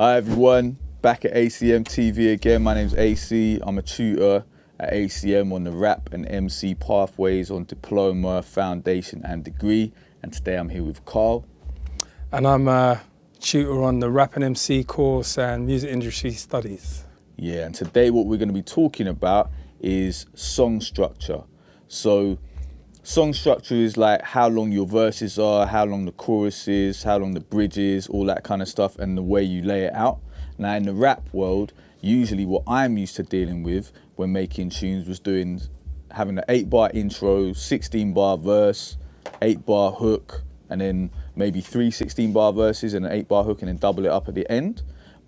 Hi everyone, back at ACM TV again. My name's AC. I'm a tutor at ACM on the rap and MC pathways on diploma, foundation and degree. And today I'm here with Karl. And I'm a tutor on the rap and MC course and music industry studies. Yeah, and today what we're going to be talking about is song structure. So song structure is like how long your verses are, how long the chorus is, how long the bridge is, all that kind of stuff, and the way you lay it out. Now in the rap world, usually what I'm used to dealing with when making tunes was having an 8-bar intro, 16-bar verse, 8-bar hook, and then maybe 3 16-bar verses and an 8-bar hook, and then double it up at the end.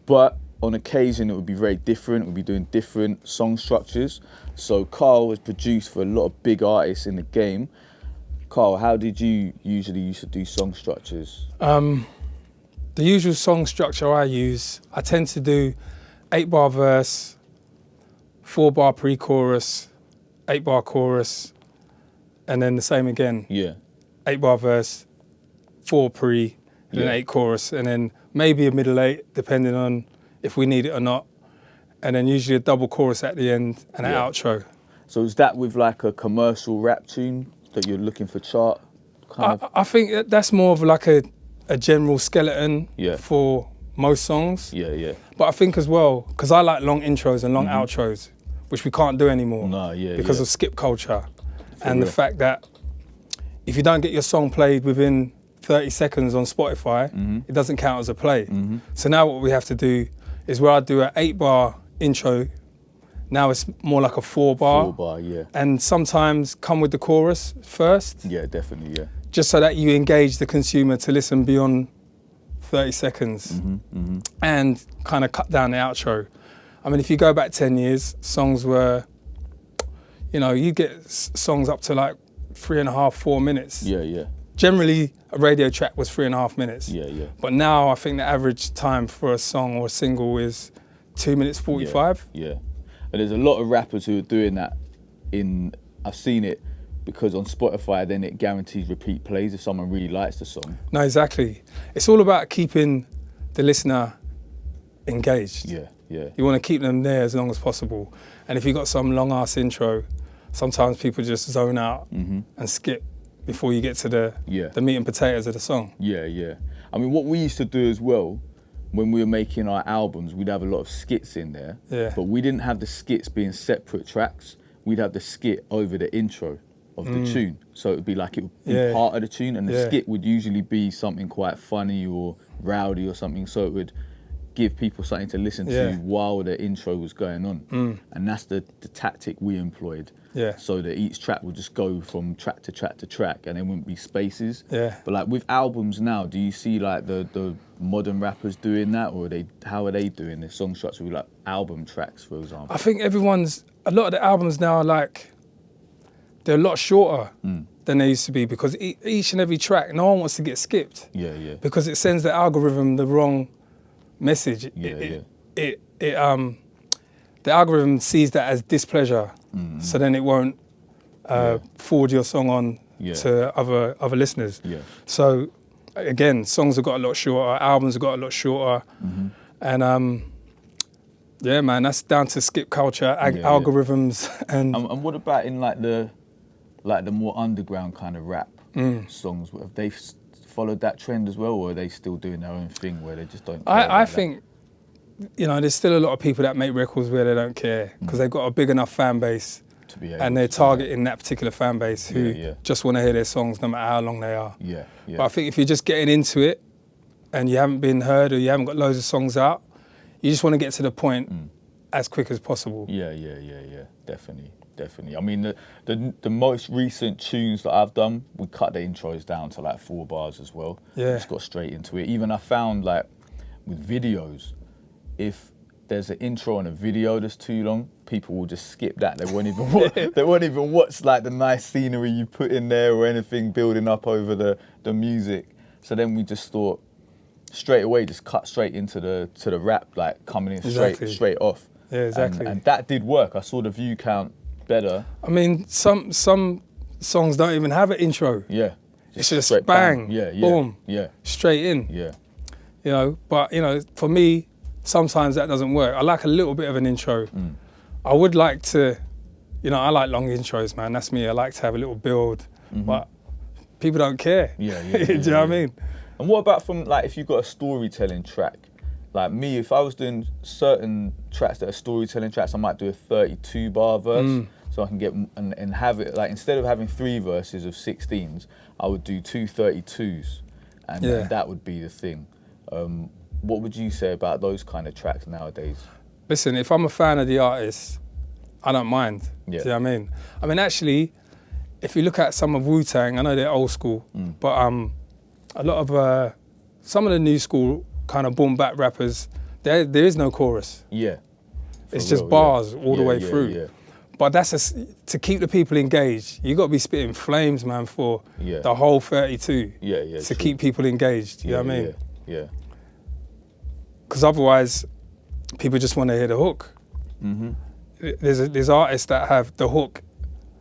But on occasion it would be very different. We'd be doing different song structures. So Karl has produced for a lot of big artists in the game. Karl, how did you usually used to do song structures? The usual song structure I tend to do 8-bar verse, 4-bar pre-chorus, 8-bar chorus, and then the same again. Yeah. 8-bar verse, 4 pre, and then 8 chorus, and then maybe a middle 8, depending on if we need it or not. And then usually a double chorus at the end and an outro. So is that with like a commercial rap tune that you're looking for chart? I think that's more of like a general skeleton for most songs. Yeah. But I think as well, because I like long intros and long outros, which we can't do anymore because of skip culture. And the fact that if you don't get your song played within 30 seconds on Spotify, it doesn't count as a play. So now what we have to do is where I do an 8-bar intro, now it's more like a 4-bar. 4-bar, yeah. And sometimes come with the chorus first. Yeah, definitely, yeah. Just so that you engage the consumer to listen beyond 30 seconds and kind of cut down the outro. I mean, if you go back 10 years, songs were, you get songs up to like 3.5, 4 minutes. Yeah. Generally, a radio track was 3.5 minutes. Yeah. But now I think the average time for a song or a single is 2 minutes 45. Yeah. And there's a lot of rappers who are doing that I've seen it, because on Spotify then it guarantees repeat plays if someone really likes the song. No, exactly. It's all about keeping the listener engaged. Yeah. You want to keep them there as long as possible. And if you've got some long ass intro, sometimes people just zone out and skip before you get to the meat and potatoes of the song. Yeah. I mean, what we used to do as well, when we were making our albums, we'd have a lot of skits in there. Yeah. But we didn't have the skits being separate tracks. We'd have the skit over the intro of the tune. So it would be like it would be part of the tune, and the skit would usually be something quite funny or rowdy or something, so it would give people something to listen to while the intro was going on. And that's the tactic we employed. Yeah. So that each track would just go from track to track to track, and there wouldn't be spaces. Yeah. But like with albums now, do you see like the modern rappers doing that, or how are they doing this song structure with like album tracks, for example? I think a lot of the albums now are like, they're a lot shorter than they used to be, because each and every track, no one wants to get skipped. Yeah. Because it sends the algorithm the wrong message. The algorithm sees that as displeasure, so then it won't forward your song on to other listeners. Yeah. So again, songs have got a lot shorter, albums have got a lot shorter, and yeah, man, that's down to skip culture, algorithms, and what about in like the more underground kind of rap songs? Have they followed that trend as well, or are they still doing their own thing where they just don't? I think, there's still a lot of people that make records where they don't care, because they've got a big enough fan base to be able and they're targeting that particular fan base who just want to hear their songs no matter how long they are. Yeah. But I think if you're just getting into it and you haven't been heard or you haven't got loads of songs out, you just want to get to the point as quick as possible. Yeah. Definitely. I mean, the most recent tunes that I've done, we cut the intros down to like 4 bars as well. Yeah. Just got straight into it. Even I found like with videos, if there's an intro on a video that's too long, people will just skip that. They won't even watch like the nice scenery you put in there or anything building up over the music. So then we just thought straight away, just cut straight into the rap, like coming in straight off. Yeah, exactly. And that did work. I saw the view count better. I mean, some songs don't even have an intro. Yeah. It's just bang, boom, straight in. Yeah. But for me, sometimes that doesn't work. I like a little bit of an intro. I would like to, you know, I like long intros, man. That's me. I like to have a little build, but people don't care. Do you know what I mean? And what about from, like, if you've got a storytelling track? Like me, if I was doing certain tracks that are storytelling tracks, I might do a 32 bar verse. So I can get, and have it, like, instead of having 3 verses of 16s, I would do 2 32s. And that would be the thing. What would you say about those kind of tracks nowadays? Listen, if I'm a fan of the artist, I don't mind. Do you know what I mean? I mean, actually, if you look at some of Wu-Tang, I know they're old school, but a lot of, some of the new school kind of boom bap rappers, there is no chorus. It's just bars all the way through. But that's to keep the people engaged. You got to be spitting flames, man, for the whole 32 to keep people engaged. You know what I mean? Because otherwise, people just want to hear the hook. There's artists that have the hook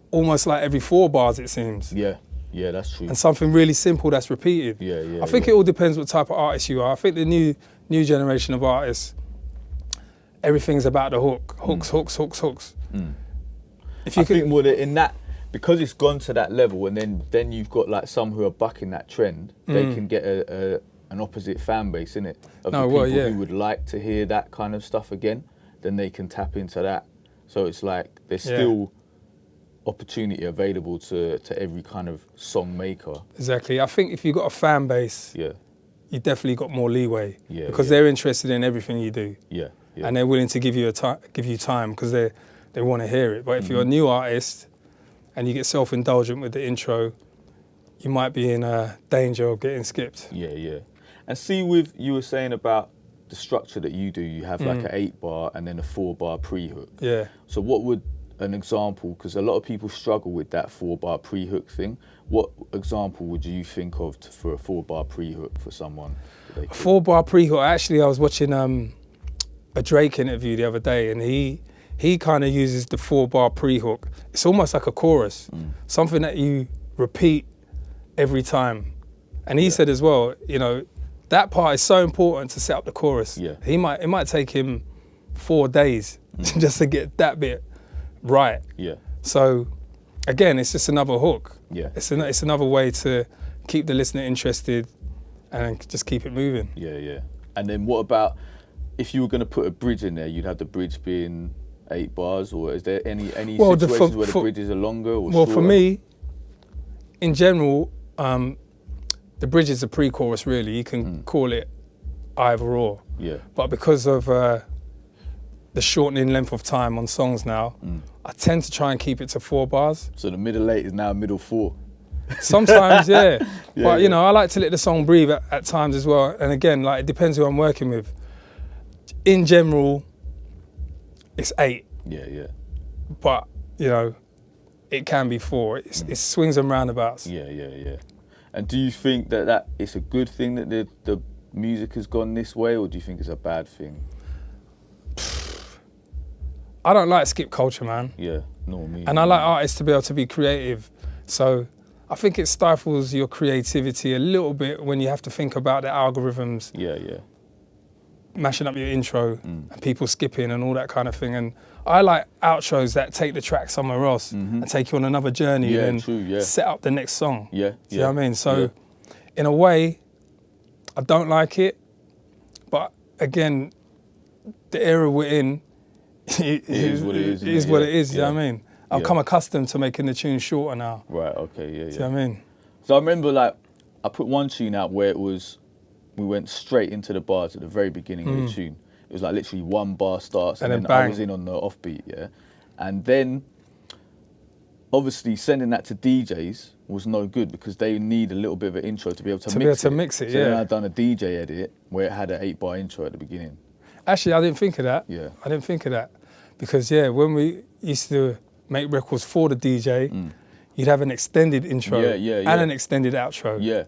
almost like every 4 bars, it seems. Yeah, that's true. And something really simple that's repeated. I think it all depends what type of artist you are. I think the new generation of artists, everything's about the hook. Hooks. If you I think more in that, because it's gone to that level, and then you've got like some who are bucking that trend, they can get an opposite fan base, innit? Of the people who would like to hear that kind of stuff again, then they can tap into that. So it's like there's still opportunity available to every kind of song maker. Exactly. I think if you've got a fan base, you definitely got more leeway because they're interested in everything you do. And they're willing to give you time because they want to hear it. But if you're a new artist and you get self-indulgent with the intro, you might be in danger of getting skipped. And see, with you were saying about the structure that you do, you have like an 8 bar and then a 4 bar pre-hook. So what would an example, because a lot of people struggle with that 4 bar pre-hook thing, what example would you think of for a 4 bar pre-hook for someone? A 4 bar pre-hook, actually I was watching a Drake interview the other day, and he kind of uses the 4 bar pre-hook. It's almost like a chorus, something that you repeat every time. And he said as well, you know, that part is so important to set up the chorus. It might take him 4 days just to get that bit right. So again, it's just another hook. It's another way to keep the listener interested and just keep it moving. And then what about if you were going to put a bridge in there? You'd have the bridge being 8 bars, or is there any situations where the bridges are longer or shorter? For me, in general, the bridge is a pre-chorus, really. You can call it either or. But because of the shortening length of time on songs now, I tend to try and keep it to 4 bars. So the middle 8 is now middle 4. Sometimes, but you know, I like to let the song breathe at times as well. And again, like, it depends who I'm working with. In general, it's 8. But you know, it can be 4. It swings and roundabouts. And do you think that it's a good thing that the music has gone this way, or do you think it's a bad thing? I don't like skip culture, man. Nor me. And I like artists to be able to be creative. So I think it stifles your creativity a little bit when you have to think about the algorithms. Mashing up your intro and people skipping and all that kind of thing. And I like outros that take the track somewhere else and take you on another journey and set up the next song. Do you know what I mean? So in a way, I don't like it. But again, the era we're in, it is what it is. You know what I mean? I've come accustomed to making the tune shorter now. Right, okay, Do you know what I mean? So I remember, like, I put one tune out where we went straight into the bars at the very beginning of the tune. It was like literally 1 bar starts and then I was in on the offbeat, And then, obviously, sending that to DJs was no good because they need a little bit of an intro to be able to mix it. So then I done a DJ edit where it had an 8 bar intro at the beginning. Actually, I didn't think of that. I didn't think of that. Because, when we used to make records for the DJ, you'd have an extended intro and an extended outro.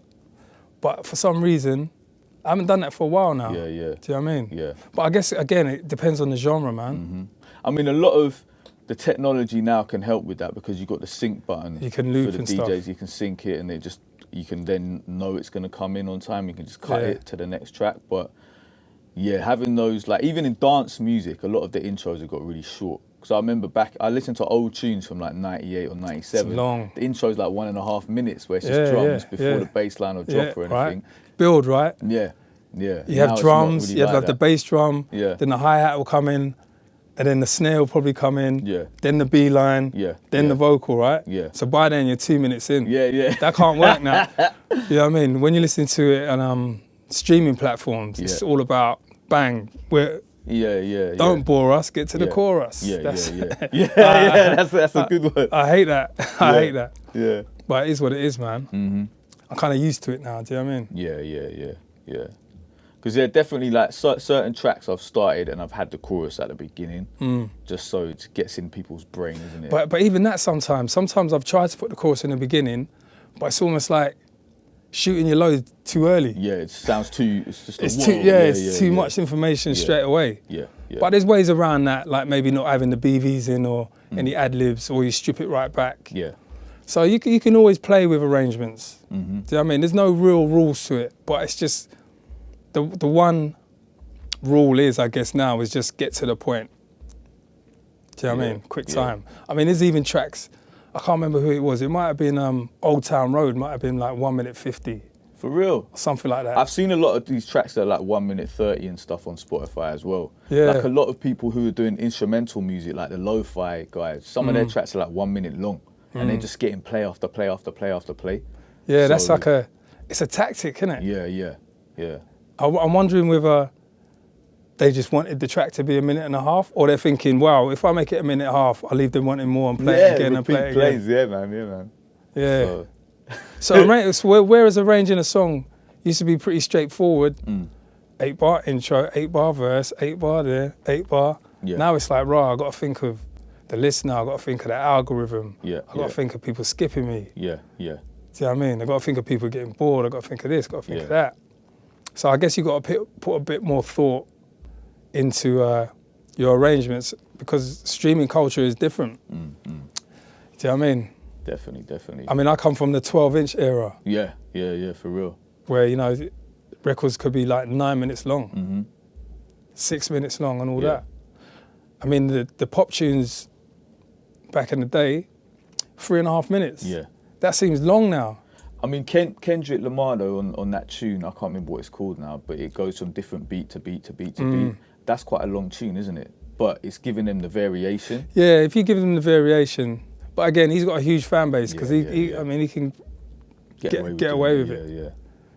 But for some reason, I haven't done that for a while now. Do you know what I mean? But I guess, again, it depends on the genre, man. I mean, a lot of the technology now can help with that because you've got the sync button. You can loop for the and DJs, stuff. you can sync it and you can then know it's going to come in on time. You can just cut it to the next track. But Yeah, having those, like, even in dance music, a lot of the intros have got really short. Because I remember I listened to old tunes from like 98 or 97. It's long. The intro's like 1.5 minutes where it's just drums before the bass line or drop or anything. Right. Build, right? Yeah. You have drums, really you have like the bass drum, Yeah. then the hi-hat will come in, and then the snare will probably come in, then the B line, then the vocal, right? Yeah. So by then you're 2 minutes in. Yeah. That can't work now. You know what I mean? When you listen to it on streaming platforms, it's all about bang. Don't bore us, get to the chorus. Yeah, that's a good one. I hate that. I hate that. Yeah. But it is what it is, man. Mm-hmm. I'm kind of used to it now, do you know what I mean? Yeah. Because there are definitely like certain tracks I've started and I've had the chorus at the beginning, just so it gets in people's brain, isn't it? But even that sometimes I've tried to put the chorus in the beginning, but it's almost like shooting your load too early. Yeah, it sounds too. It's just it's too much information straight away. Yeah. But there's ways around that, like maybe not having the BVs in or any ad libs, or you strip it right back. Yeah. So you can always play with arrangements. Mm-hmm. Do you know what I mean? There's no real rules to it, but it's just the one rule is, I guess now, is just get to the point. Do you know what I mean? Quick time. I mean, there's even tracks. I can't remember who it was. It might have been Old Town Road. Might have been like 1:50. For real? Or something like that. I've seen a lot of these tracks that are like 1:30 and stuff on Spotify as well. Yeah. Like a lot of people who are doing instrumental music, like the lo-fi guys, some of their tracks are like 1 minute long. And they're just getting play after play after play after play. Yeah, that's like it's a tactic, isn't it? Yeah. I'm wondering whether they just wanted the track to be 1.5 minutes, or they're thinking, wow, if I make it 1.5 minutes, I'll leave them wanting more and play it again and play it again. Yeah, man. Yeah. So whereas arranging a song used to be pretty straightforward, 8-bar intro, 8-bar verse, 8-bar there, 8-bar. Yeah. Now it's like, right, I've got to think of the listener, I've got to think of the algorithm. I've got to think of people skipping me. Yeah. Do you know what I mean? I've got to think of people getting bored, I've got to think of this, got to think of that. So I guess you've got to put a bit more thought into your arrangements, because streaming culture is different. Do you know what I mean? Definitely. I mean, I come from the 12-inch era. Yeah, for real. Where, you know, records could be like 9 minutes long, 6 minutes long and all that. I mean, the pop tunes back in the day, 3.5 minutes. Yeah. That seems long now. I mean, Kendrick Lamar though, on that tune, I can't remember what it's called now, but it goes from different beat to beat to beat to beat. That's quite a long tune, isn't it? But it's giving them the variation. Yeah, if you give them the variation. But again, he's got a huge fan base, because I mean, he can get away with it. Yeah.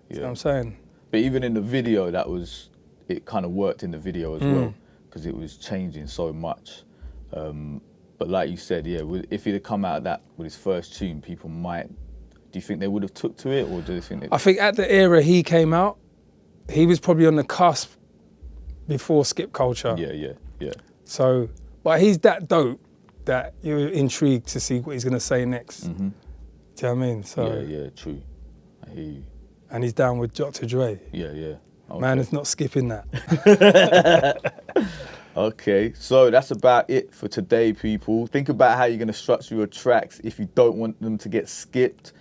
You know what I'm saying? But even in the video, it kind of worked in the video as well, because it was changing so much. But like you said, if he'd have come out of that with his first tune, people might. Do you think they would have took to it, or do they think? I think at the era he came out, he was probably on the cusp before skip culture. Yeah. So, but he's that dope that you're intrigued to see what he's gonna say next. Do you know what I mean? So yeah, true. I hear you. And he's down with Dr. Dre. Yeah. Okay. Man is not skipping that. Okay, so that's about it for today, people. Think about how you're going to structure your tracks if you don't want them to get skipped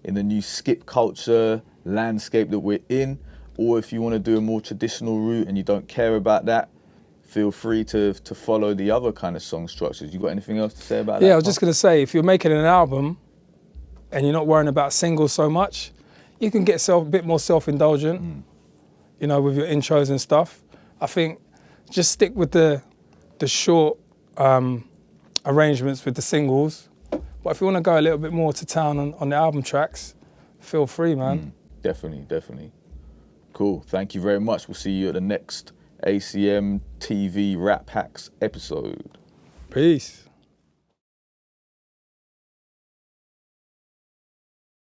in the new skip culture landscape that we're in, or if you want to do a more traditional route and you don't care about that, feel free to follow the other kind of song structures. You got anything else to say about that? Yeah, I was just going to say, if you're making an album and you're not worrying about singles so much, you can get a bit more self-indulgent, you know, with your intros and stuff. I think just stick with the short arrangements with the singles. But if you want to go a little bit more to town on the album tracks, feel free, man. Definitely. Cool. Thank you very much. We'll see you at the next ACM TV Rap Hacks episode. Peace.